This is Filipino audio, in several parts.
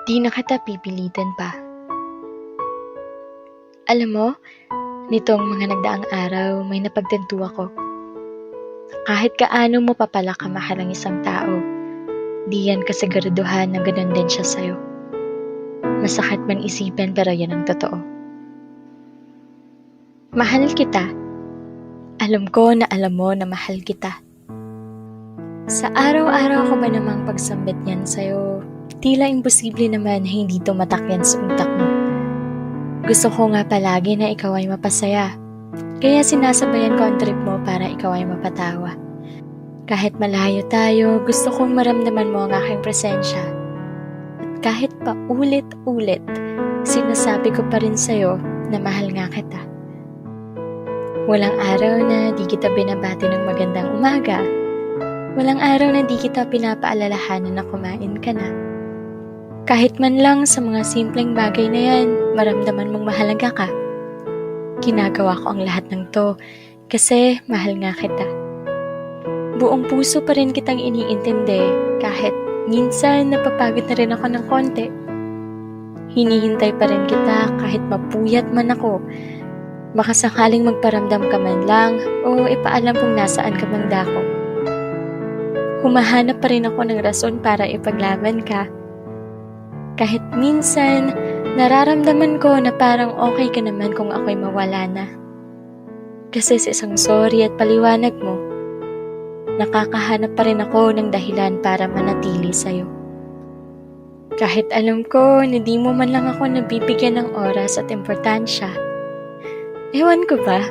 Di na kita pipilitin pa. Alam mo, nitong mga nagdaang araw may napagtanto ako. Kahit kaano mo pa pala kamahal ang isang tao, di yan kasiguraduhan na ganun din siya sa'yo. Masakit man isipin pero yan ang totoo. Mahal kita. Alam ko na alam mo na mahal kita. Sa araw-araw ko ba namang pagsambit yan sa'yo, tila imposible naman na hindi tumatak yan sa utak mo. Gusto ko nga palagi na ikaw ay mapasaya, kaya sinasabayan ko ang trip mo para ikaw ay mapatawa. Kahit malayo tayo, gusto kong maramdaman mo ang aking presensya. At kahit pa ulit-ulit, sinasabi ko pa rin sa'yo na mahal nga kita. Walang araw na di kita binabati ng magandang umaga. Walang araw na di kita pinapaalalahanan na kumain ka na. Kahit man lang sa mga simpleng bagay na yan, maramdaman mong mahalaga ka. Ginagawa ko ang lahat ng to kasi mahal nga kita. Buong puso pa rin kitang iniintindi kahit minsan napapagod na rin ako ng konti. Hinihintay pa rin kita kahit mapuyat man ako. Baka sakaling magparamdam ka man lang o ipaalam kung nasaan ka mang dako. Humahanap pa rin ako ng rason para ipaglaban ka. Kahit minsan, nararamdaman ko na parang okay ka naman kung ako'y mawala na. Kasi sa isang sorry at paliwanag mo, nakakahanap pa rin ako ng dahilan para manatili sa'yo. Kahit alam ko na di mo man lang ako nabibigyan ng oras at importansya. Ewan ko ba,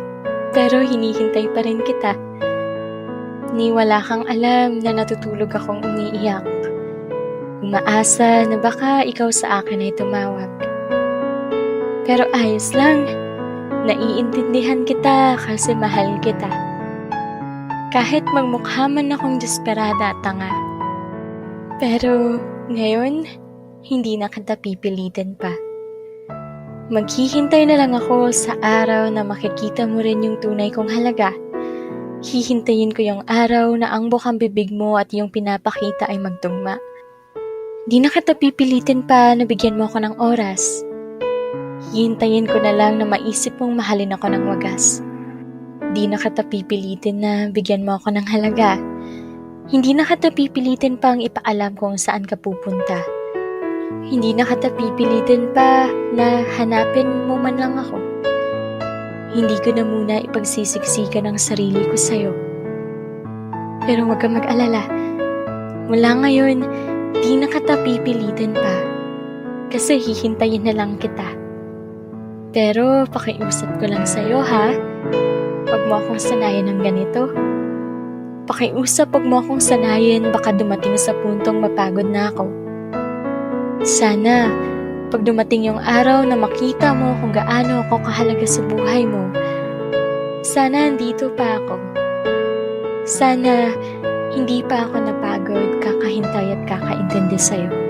pero hinihintay pa rin kita. Ni wala kang alam na natutulog akong umiiyak. Umaasa na baka ikaw sa akin ay tumawag. Pero ayos lang, naiintindihan kita kasi mahal kita. Kahit magmukha man akong desperada at tanga. Pero ngayon, hindi na kita pipilitin pa. Maghihintay na lang ako sa araw na makikita mo rin yung tunay kong halaga. Hihintayin ko yung araw na ang bukang bibig mo at yung pinapakita ay magtugma. Di na kita pipilitin pa na bigyan mo ako ng oras. Hihintayin ko na lang na maisip mong mahalin ako ng wagas. Di na kita pipilitin na bigyan mo ako ng halaga. Hindi na kita pipilitin pang ipaalam kung saan ka pupunta. Hindi na kita pipilitin pa na hanapin mo man lang ako. Hindi ko na muna ipagsisiksikan ang sarili ko sa'yo. Pero huwag kang mag-alala. Mula ngayon, di na kita pipilitin pa. Kasi hihintayin na lang kita. Pero pakiusap ko lang sa'yo ha. Huwag mo akong sanayin ng ganito. Pakiusap, huwag mo akong sanayin baka dumating sa puntong mapagod na ako. Sana, pag dumating yung araw na makita mo kung gaano ako kahalaga sa buhay mo, sana andito pa ako. Sana hindi pa ako napagod, kakahintay at kakaintindi sa'yo.